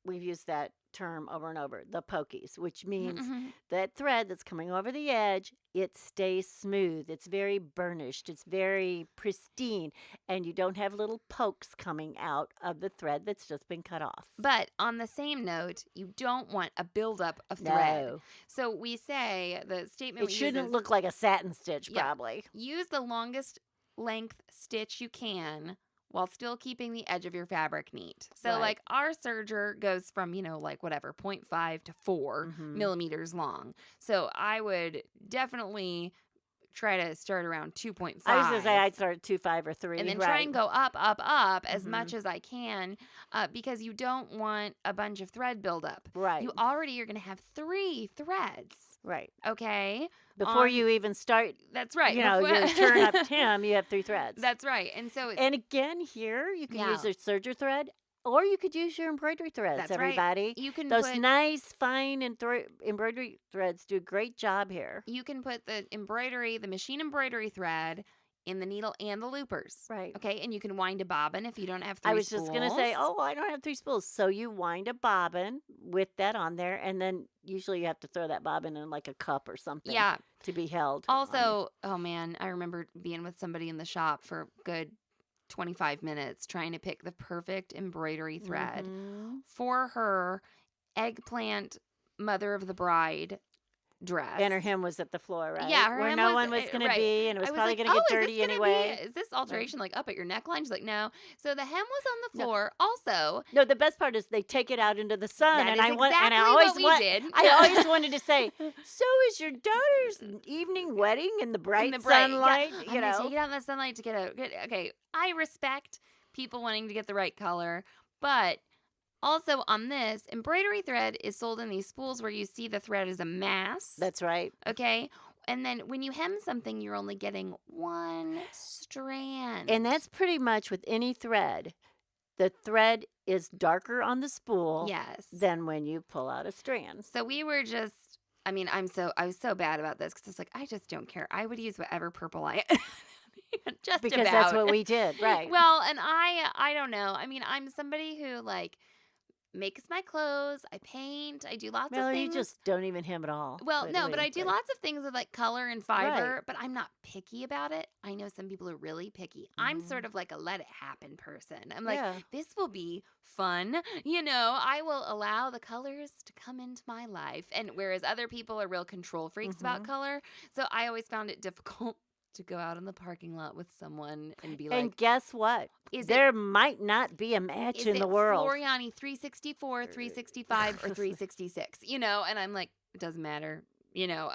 we've used that term over and over, the pokies, which means that thread that's coming over the edge, it stays smooth. It's very burnished. It's very pristine. And you don't have little pokes coming out of the thread that's just been cut off. But on the same note, you don't want a buildup of thread. No. So we say, the statement It shouldn't look like a satin stitch, probably. Use the longest length stitch you can while still keeping the edge of your fabric neat. So our serger goes from, 0.5 to 4 millimeters long. So I would definitely try to start around 2.5. I was going to say I'd start at 2.5 or 3. And then try and go up as much as I can because you don't want a bunch of thread buildup. Right. You already are going to have 3 threads. Right. Okay. Before you even start. That's right. Your turn up hem, you have 3 threads. That's right. And so. And again, here you can use your serger thread. Or you could use your embroidery threads, That's everybody. Right. You can Those nice, fine embroidery threads do a great job here. You can put the machine embroidery thread in the needle and the loopers. Right. Okay, and you can wind a bobbin if you don't have 3 I was spools. just going to say, oh, I don't have 3 spools. So you wind a bobbin with that on there, and then usually you have to throw that bobbin in like a cup or something Yeah. to be held. on Also, oh man, I remember being with somebody in the shop for a good 25 minutes trying to pick the perfect embroidery your- thread Mhm. for her eggplant mother of the bride dress. And her hem was at the floor, right? Yeah, her Where hem no was, one was going to right. be, and it was I was probably like, going to get oh, dirty anyway. is this alteration like up at your neckline? She's like, no. So the hem was on the No. floor. Also, No, the best part is they take it out into the sun, that and is I want, and I exactly always what we want, did. I always wanted to say, so is your daughter's evening wedding in the bright, in the bright sunlight? Yeah. You I'm gonna know, take it out in the sunlight to get a good. Okay, I respect people wanting to get the right color, but also on this embroidery thread is sold in these spools where you see the thread as a mass. that's right. Okay. And then when you hem something, you're only getting one strand. And that's pretty much with any thread. The thread is darker on the spool yes. than when you pull out a strand. So we were just, I mean, I was so bad about this because it's like, I just don't care. I would use whatever purple I just Because about. that's what we did, right? Well, and I don't know. I mean, I'm somebody who like makes my clothes. I paint. I do lots Well, of you things. just don't even hem at all. Well, no, but anyway, I do lots of things with like color and Right. fiber, but I'm not picky about it. I know some people are really picky. I'm Mhm. sort of like a let it happen person. I'm like, Yeah. this will be fun. You know, I will allow the colors to come into my life. And whereas other people are real control freaks about Mhm. color. So I always found it difficult to go out in the parking lot with someone and be like, And guess what? is There might not be a match is in it the world. Floriani 364, 365, or 366? You know, and I'm like, it doesn't matter. You know,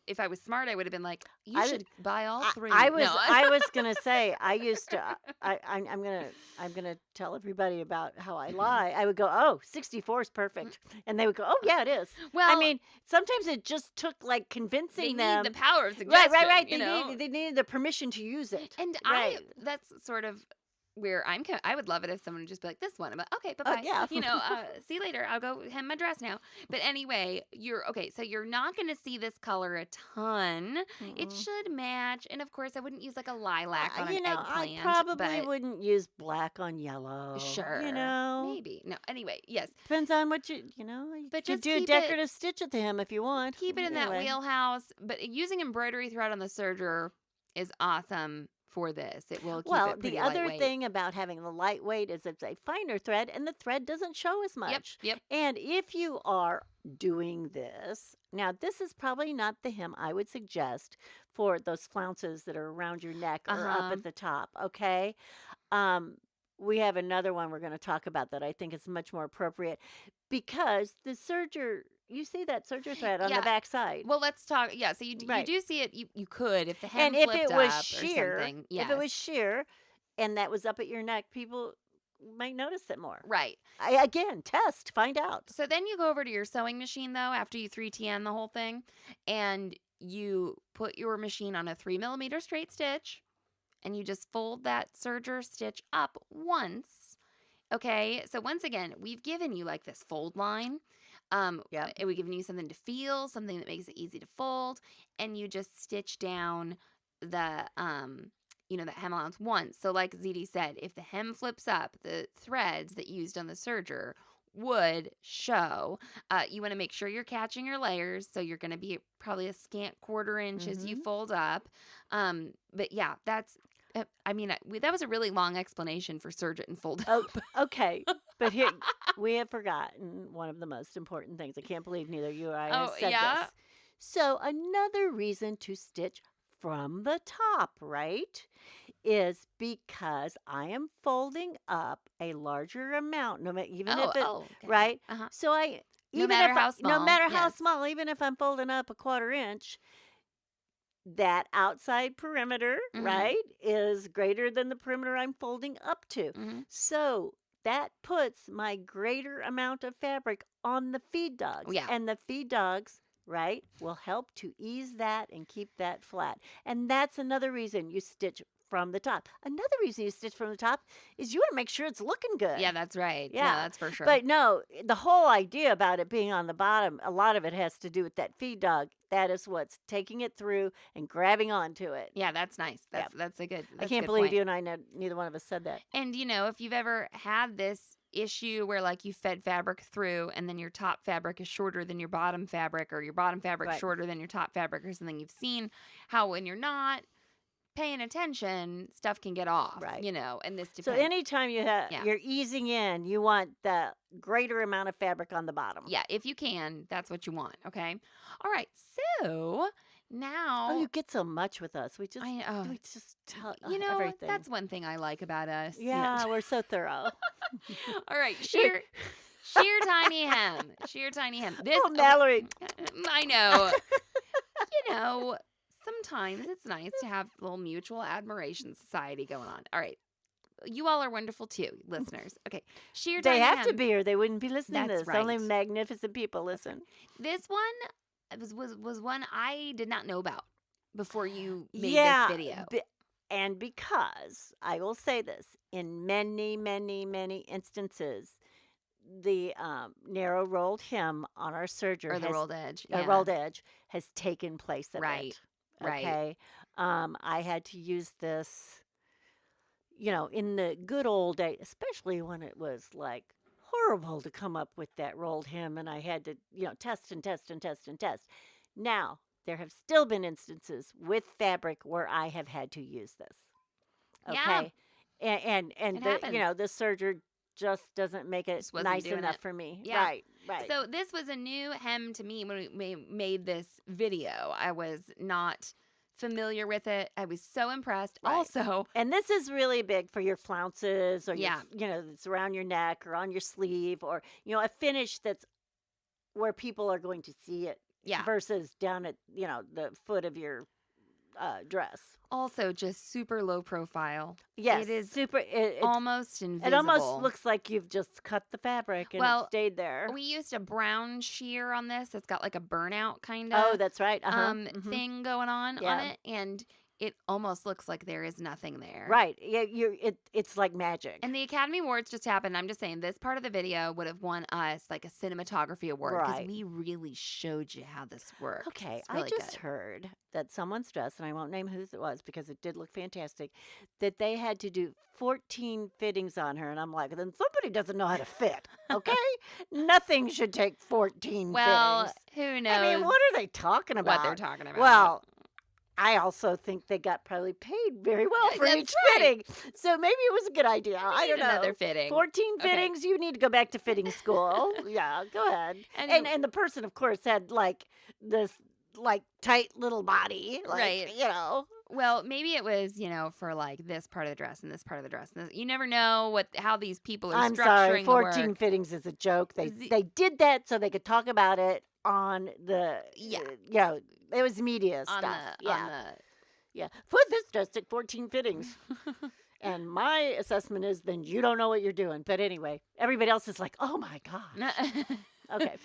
if I was smart, I would have been like, you I- should buy all three. I was No. I was gonna say I used to I'm gonna tell everybody about how I lie. I would go, oh, 64 is perfect, and they would go, oh yeah, it is. well, I mean, sometimes it just took like they convincing need them. the power of suggestion. Right. You know? They needed the permission to use it. And Right. that's sort of where I would love it if someone would just be like, this one. I'm like, okay, bye Oh, bye. yeah. You know, see you later. I'll go hem my dress now. But anyway, so you're not going to see this color a ton. It Mm-mm. should match. And of course, I wouldn't use like a lilac on You an know, eggplant. I probably but wouldn't use black on yellow. Sure. You know, Maybe. No, anyway, yes. depends on what you know. You But could just do a keep it- decorative stitch at the hem if you want. Keep it in that Anyway. wheelhouse. But using embroidery thread on the serger is awesome for this. It will keep Well, it pretty the other lightweight. thing about having the lightweight is it's a finer thread and the thread doesn't show as much. Yep. And if you are doing this, now this is probably not the hem I would suggest for those flounces that are around your neck or up Uh-huh. at the top, okay? We have another one we're going to talk about that I think is much more appropriate because the serger, you see that serger thread on Yeah. the back side. Well, let's talk. Yeah, so you Right. do see it. You could if the hem And if flipped it was up sheer, or something. if it was sheer and that was up at your neck, people might notice it more. right. Again, test, find out. So then you go over to your sewing machine though after you 3TN the whole thing, and you put your machine on a 3mm straight stitch, and you just fold that serger stitch up once. Okay, so once again, we've given you like this fold line. Yep. And we've given you something to feel, something that makes it easy to fold, and you just stitch down the the hem allowance once. So like ZD said, if the hem flips up, the threads that you used on the serger would show. You want to make sure you're catching your layers, so you're going to be probably a scant 1/4 inch as you fold up. But yeah, that's. I mean, that was a really long explanation for serge it and fold Oh, up. okay. But here, we have forgotten one of the most important things. I can't believe neither you or I have Oh, said yeah? this. So another reason to stitch from the top, right, is because I am folding up a larger amount, even if it, okay. right? Uh-huh. So I, No even matter if how no small, matter how yes. small, even if I'm folding up a 1/4 inch, that outside perimeter, Mhm. right, is greater than the perimeter I'm folding up to. Mhm. So that puts my greater amount of fabric on the feed dogs. Yeah. And the feed dogs, right, will help to ease that and keep that flat. And that's another reason you stitch from the top. Another reason you stitch from the top is you want to make sure it's looking good. Yeah, that's right. Yeah. No, that's for sure. But no, the whole idea about it being on the bottom, a lot of it has to do with that feed dog. That is what's taking it through and grabbing onto it. yeah, that's nice. Yeah. That's a good. I That's a can't good believe point. you and I, neither one of us said that. And if you've ever had this issue where like you fed fabric through and then your top fabric is shorter than your bottom fabric, or your bottom fabric Right. shorter than your top fabric or something, you've seen how when you're not paying attention, stuff can get off. Right. And this depends. So anytime Yeah. you're easing in, you want the greater amount of fabric on the bottom. Yeah, if you can, that's what you want. Okay. All right. So now, Oh, you get so much with us. We just I we just tell oh, everything. that's one thing I like about us. yeah, we're so thorough. All right. Sheer Tiny Hem. Sheer Tiny Hem. This. Oh, Mallory. I know. Sometimes it's nice to have a little mutual admiration society going on. All right. You all are wonderful too, listeners. Okay. Sheer They Tiny have Hem. to be, or they wouldn't be listening to That's this. Only right. magnificent people listen. This one was one I did not know about before you made Yeah, this video. and because I will say this, in many, many, many instances, the narrow rolled hem on our serger Or the has, rolled edge. rolled edge has taken place of Right, it. right. Okay. I had to use this, in the good old days, especially when it was like horrible to come up with that rolled hem, and I had to, test and test and test and test. Now, there have still been instances with fabric where I have had to use this. Yeah. Okay. And It the, happens. the serger just doesn't make it Just wasn't nice doing enough it. for me. Yeah. Right. So this was a new hem to me when we made this video. I was not familiar with it. I was so impressed. Right. Also, And this is really big for your flounces, or Yeah. it's around your neck or on your sleeve, or a finish that's where people are going to see it yeah. versus down at the foot of your dress. Also just super low profile. Yes, It is super. Almost invisible. It almost looks like you've just cut the fabric and Well, it stayed there. We used a brown sheer on this. It's got like a burnout kind of Oh, that's right. thing going on Yeah. it, and it almost looks like there is nothing there. Right. Yeah. It's like magic. And the Academy Awards just happened. I'm just saying this part of the video would have won us like a cinematography award because Right. we really showed you how this works. Okay, It's really I just good. heard that someone's dress, and I won't name whose it was because it did look fantastic, that they had to do 14 fittings on her. And I'm like, then somebody doesn't know how to fit, okay? Nothing should take 14 Well, fittings. who knows I mean, what are they talking about? what they're talking about? Well, I also think they got probably paid very well for That's each right. fitting. So maybe it was a good idea. We I don't need know. another fitting. 14 Okay. fittings, you need to go back to fitting school. Yeah, go ahead. And the person, of course, had like this like tight little body. Like, Right. Well, maybe it was, for like this part of the dress and this part of the dress. You never know how these people are I'm structuring sorry, the 14 work. fittings is a joke. They Z- they did that so they could talk about it on the Yeah. it was media on stuff. the Yeah. For this dress took 14 fittings. And my assessment is then you don't know what you're doing. But anyway, everybody else is like, oh my God. Okay.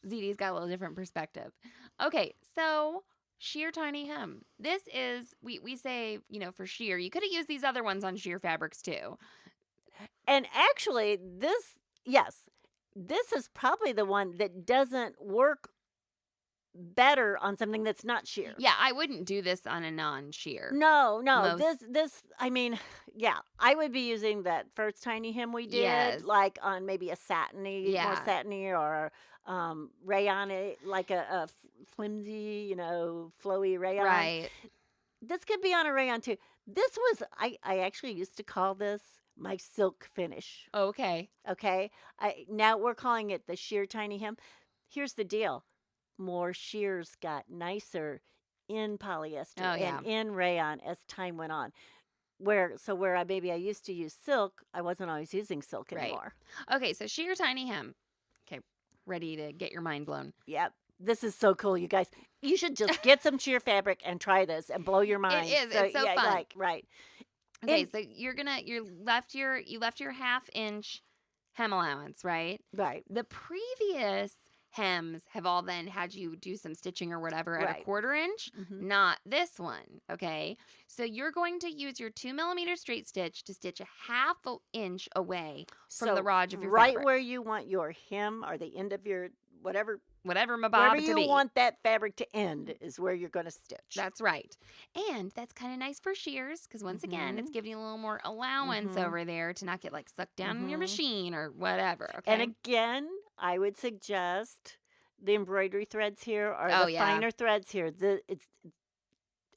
ZD's got a little different perspective. Okay, so sheer tiny hem. This is, we say, for sheer. You could have used these other ones on sheer fabrics too. And actually, this is probably the one that doesn't work better on something that's not sheer. Yeah, I wouldn't do this on a non-sheer. No. Most- This, I mean, yeah, I would be using that first tiny hem we did, Yes. like on maybe a satiny, more Yeah. satiny, or rayon, like a flimsy, flowy rayon. Right. This could be on a rayon too. This was, I actually used to call this my silk finish. Okay. Okay. Now we're calling it the sheer tiny hem. Here's the deal. More shears got nicer in polyester Oh, yeah. and in rayon as time went on. Where I used to use silk, I wasn't always using silk Right. anymore. Okay, so sheer tiny hem. Okay, ready to get your mind blown. Yep. This is so cool, you guys. You should just get some sheer fabric and try this and blow your mind. is. It's so fun. Right. Okay, And- so you left your 1/2 inch hem allowance, right? Right. The previous hems have all then had you do some stitching or whatever at Right. a 1/4 inch. Not this one, okay? So you're going to use your 2mm straight stitch to stitch a 1/2 inch away from the ridge of your right fabric. where you want your hem or the end of your whatever Whatever my wherever bob to you be. want that fabric to end is where you're going to stitch. That's right. And that's kind of nice for shears because once again, it's giving you a little more allowance over there to not get like sucked down in your machine or whatever. Okay. And again, I would suggest the embroidery threads here or the finer threads here.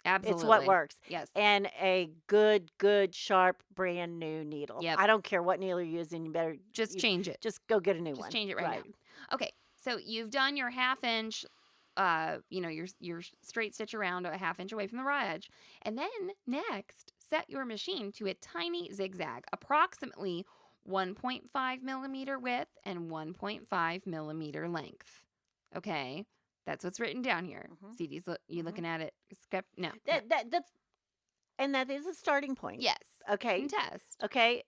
Absolutely. It's what works. Yes. And a good, sharp, brand new needle. Yep. I don't care what needle you're using. You better change it. Just go get a new one. Just change it right now. Okay. So you've done your 1/2 inch, your straight stitch around a 1/2 inch away from the raw edge. And then next, set your machine to a tiny zigzag, approximately 1.5mm width and 1.5mm length. Okay. That's what's written down here. CD's, you looking at it? No. That is a starting point. Yes. Okay. And test. Okay.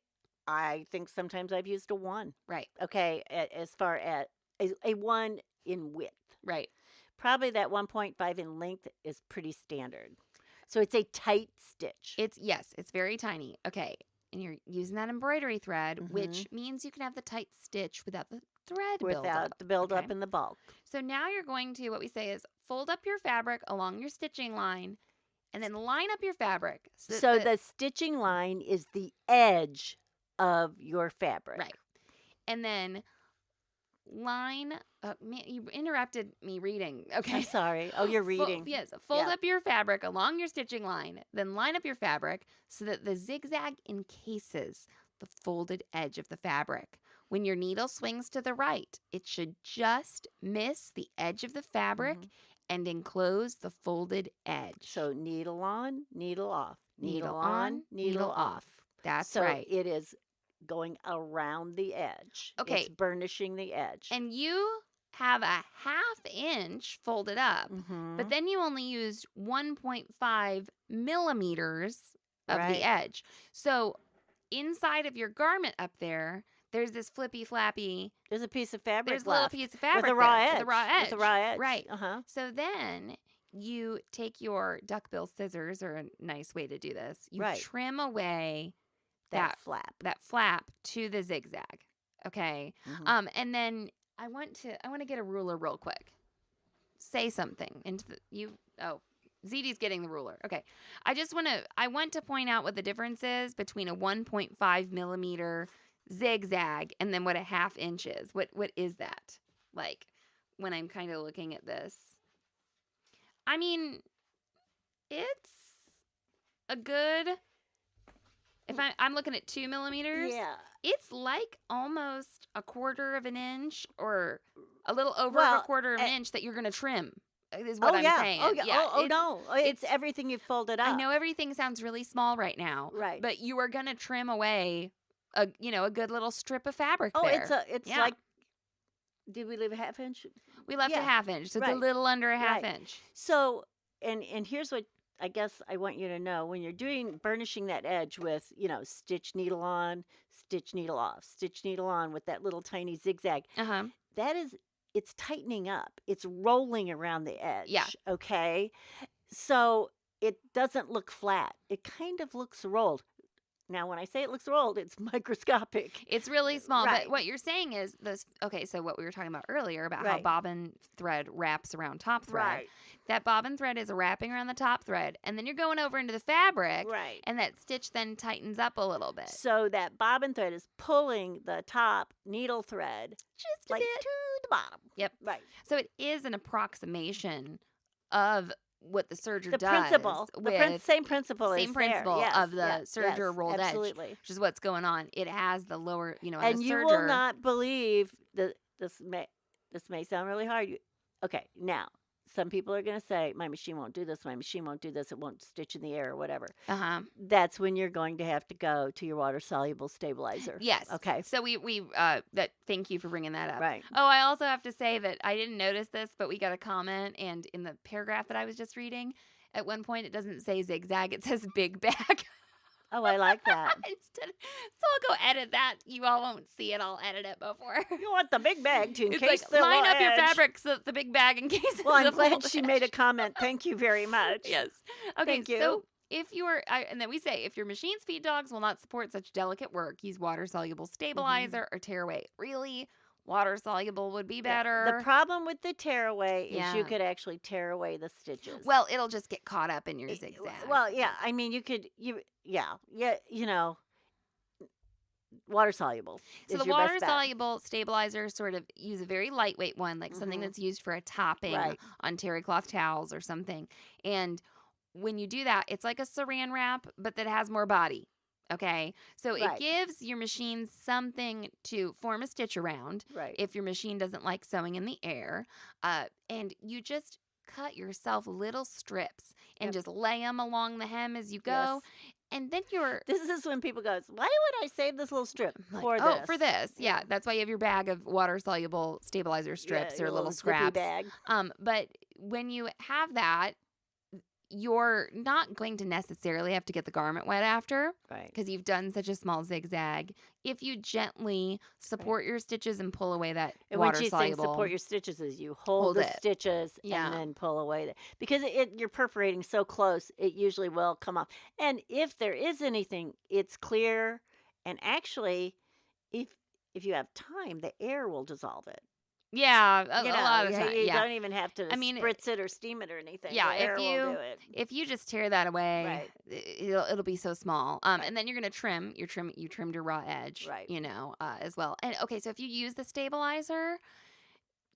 I think sometimes I've used a 1. Right. Okay. As far as a 1 in width. Right. Probably that 1.5 in length is pretty standard. So it's a tight stitch. It's very tiny. Okay. And you're using that embroidery thread, which means you can have the tight stitch without the thread buildup. Without the buildup and the bulk. So now you're going to, what we say is, fold up your fabric along your stitching line and then line up your fabric. So the stitching line is the edge of your fabric. Right. And then line, man, you interrupted me reading. Okay. I'm sorry. Oh, you're reading. Fold up your fabric along your stitching line, then line up your fabric so that the zigzag encases the folded edge of the fabric. When your needle swings to the right, it should just miss the edge of the fabric and enclose the folded edge. So needle on, needle off. Needle on, needle off. That's so right. It is going around the edge. Okay. It's burnishing the edge. And you have a 1/2 inch folded up, but then you only used 1.5 millimeters of the edge. So inside of your garment up there, there's this flippy flappy. There's a piece of fabric. There's a little piece of fabric with a raw edge. With a raw edge. With a raw edge. Right. So then you take your Duckbill Scissors, or a nice way to do this. You trim away that flap to the zigzag. Okay. And then I want to get a ruler real quick. Say something into ZD's getting the ruler. Okay. I want to point out what the difference is between a 1.5 millimeter zigzag and then what a 1/2 inch is. What is that? Like, when I'm kind of looking at this. I mean, it's a good, if I'm looking at 2 millimeters, it's like almost a 1/4 of an inch or a little over a 1/4 of an inch that you're going to trim. Is what I'm saying. No. It's everything you've folded up. I know everything sounds really small right now. Right. But you are going to trim away a good little strip of fabric there. It's like, did we leave a 1/2 inch? We left a 1/2 inch. So it's a little under a 1/2 inch. So, and here's what I guess I want you to know. When you're burnishing that edge with, stitch needle on, stitch needle off, stitch needle on with that little tiny zigzag. It's tightening up. It's rolling around the edge. Yeah. Okay. So it doesn't look flat. It kind of looks rolled. Now, when I say it looks rolled, it's microscopic. It's really small. But what you're saying is this. Okay, so what we were talking about earlier about how bobbin thread wraps around top thread. Right. That bobbin thread is wrapping around the top thread. And then you're going over into the fabric. Right. And that stitch then tightens up a little bit. So that bobbin thread is pulling the top needle thread just a bit to the bottom. Yep. Right. So it is an approximation of what the Serger does. Principle. Same principle of the Serger rolled absolutely. Edge, which is what's going on. It has the lower, on and the you Serger. will not believe that this may sound really hard. Okay, now some people are going to say, my machine won't do this, it won't stitch in the air or whatever. That's when you're going to have to go to your water-soluble stabilizer. Yes. Okay. So thank you for bringing that up. Right. Oh, I also have to say that I didn't notice this, but we got a comment, and in the paragraph that I was just reading, at one point it doesn't say zigzag, it says big bag. Oh, I like that. Instead, so I'll go edit that. You all won't see it. I'll edit it before. You want the big bag to It's encase like the line little up your edge. fabrics, the big bag in case. Well, it's I'm glad full she made a edge. comment. Thank you very much. Yes. Okay. Thank you. So if and then we say if your machine's feed dogs will not support such delicate work, use water-soluble stabilizer or tear away. Really, water-soluble would be better. The problem with the tear away is Yeah. you could actually tear away the stitches. Well, it'll just get caught up in your zigzag. Well, yeah. I mean, water soluble. So the water-soluble stabilizer sort of use a very lightweight one, like something that's used for a topping Right. on terry cloth towels or something. And when you do that, it's like a saran wrap, but that has more body. Okay, so it Right. gives your machine something to form a stitch around Right. if your machine doesn't like sewing in the air. And you just cut yourself little strips and just lay them along the hem as you go. Yes. And then you're This is when people goes, why would I save this little strip like, for oh, this? for this. Yeah, that's why you have your bag of water-soluble stabilizer strips your or little zippy scraps. bag. But when you have that, you're not going to necessarily have to get the garment wet after Right. because you've done such a small zigzag. If you gently support your stitches and pull away that And when water she's saying soluble, support your stitches, is you hold Hold the it. stitches Yeah. and then pull away because you're perforating so close, it usually will come off. And if there is anything, it's clear. And actually, if you have time, the air will dissolve it. yeah, a lot of you, time. you Yeah, don't even have to I mean, spritz it or steam it or anything. yeah, the air if will do it. you just tear that away, Right. it'll be so small. And then you're gonna trim. You trimmed your raw edge, Right. As well. And okay, so if you use the stabilizer,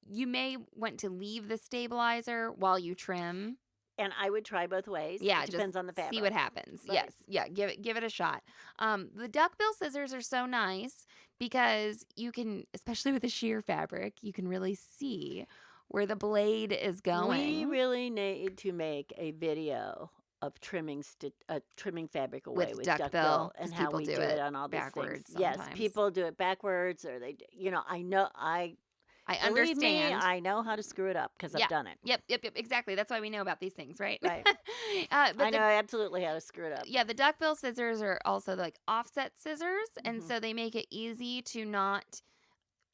you may want to leave the stabilizer while you trim. And I would try both ways. Yeah, It depends on the fabric. see what happens. Right. Yes, yeah, give it a shot. The Duckbill scissors are so nice because you can, especially with the sheer fabric, you can really see where the blade is going. We really need to make a video of trimming fabric away With with Duckbill, duckbill 'cause and how people we do do it it on all these backwards things. Yes, sometimes. people do it backwards, or they, I know, I believe me, understand. I know how to screw it up because Yeah. I've done it. Yep, exactly. That's why we know about these things, right? Right. But I know absolutely how to screw it up. yeah, the Duckbill scissors are also like offset scissors, and Mhm. so they make it easy to not,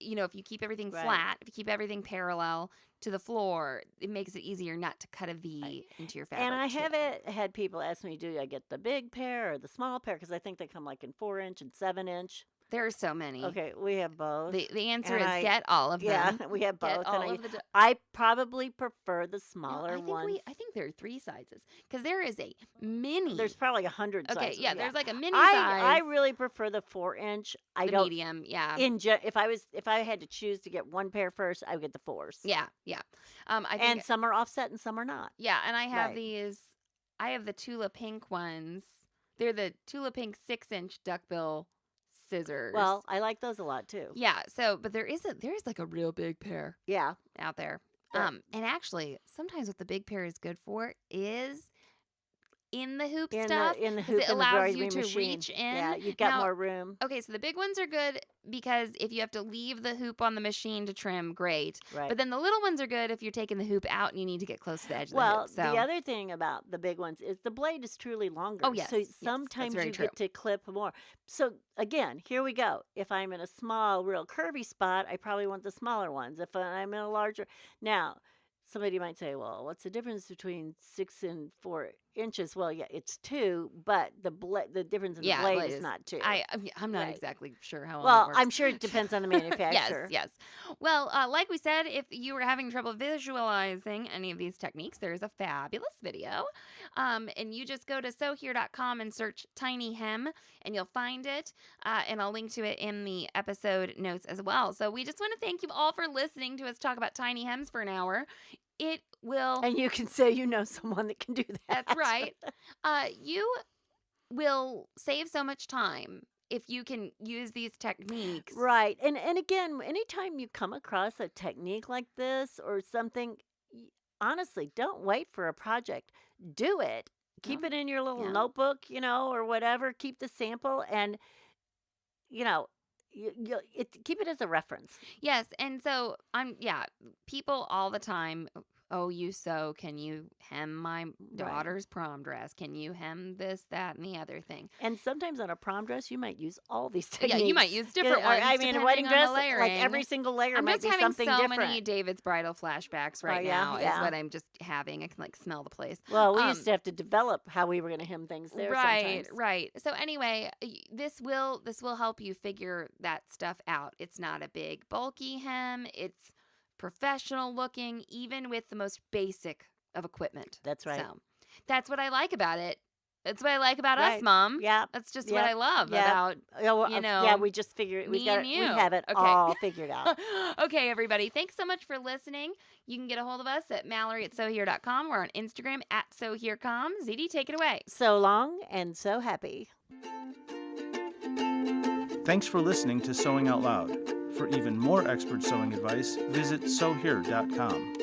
if you keep everything Right. flat, if you keep everything parallel to the floor, it makes it easier not to cut a V into your fabric. And I too. have had people ask me, do I get the big pair or the small pair? Because I think they come like in 4-inch and 7-inch. There are so many. Okay, we have both. The answer And is get all of yeah, them. we have both. Get all And of the. I probably prefer the No, smaller ones. I think there are 3 sizes because there is a mini. There's probably 100 okay, sizes. yeah, there's like a mini I size. really prefer the 4-inch. I the don't. medium, yeah. If I had to choose to get one pair first, I would get the 4s. Yeah. I think, And some are offset and some are not. yeah, and I have Right. these. I have the Tula pink ones. They're the Tula pink 6-inch duckbill scissors. Well, I like those a lot too. yeah. So, but there is like a real big pair Yeah. out there. Yeah. And actually, sometimes what the big pair is good for is in the hoop In stuff. the 'cause hoop it and the allows embroidery you to machine. reach in. Yeah, you've got Now, more room. Okay, so the big ones are good because if you have to leave the hoop on the machine to trim, great. Right. But then the little ones are good if you're taking the hoop out and you need to get close to the edge of the Well, hoop. So. the other thing about the big ones is the blade is truly longer. Oh, yes, So yes, that's sometimes very you true. get to clip more. So again, here we go. If I'm in a small, real curvy spot, I probably want the smaller ones. If I'm in a larger. Now, somebody might say, well, what's the difference between 6 and 4 inches? Well, yeah, it's 2, but the difference in the blade is not 2. I'm not Right. exactly sure how all Well, that works. I'm sure it depends on the manufacturer. Yes. Well, like we said, if you were having trouble visualizing any of these techniques, there is a fabulous video. And you just go to sewhere.com and search Tiny Hem, and you'll find it. And I'll link to it in the episode notes as well. So we just want to thank you all for listening to us talk about tiny hems for an hour. It will. And you can say you know someone that can do that. That's right. You will save so much time if you can use these techniques. Right. And again, anytime you come across a technique like this or something, honestly, don't wait for a project. Do it. Keep it in your little Yeah. notebook, or whatever. Keep the sample and, keep it as a reference. Yes, and so people all the time oh, you sew, can you hem my daughter's prom dress? Can you hem this, that, and the other thing? And sometimes on a prom dress, you might use all these techniques. Yeah, you might use different ones. I mean, a wedding depending on dress, the like layering. every single layer might be something I'm just having so different. many David's bridal flashbacks right yeah? now. Yeah. Is what I'm just having. I can like smell the place. Well, we used to have to develop how we were going to hem things there. Right, sometimes. right. So anyway, this will help you figure that stuff out. It's not a big bulky hem. It's professional looking, even with the most basic of equipment. That's right. So that's what I like about it. That's what I like about us, Right. Mom. Yeah. That's just what I love Yeah. about Yeah, you know, yeah, we just figured me and we you. have it Okay. all figured out. Okay, everybody. Thanks so much for listening. You can get a hold of us at Mallory@sewhere.com. We're on Instagram @SewHereCom. ZD, take it away. So long and so happy. Thanks for listening to Sewing Out Loud. For even more expert sewing advice, visit sewhere.com.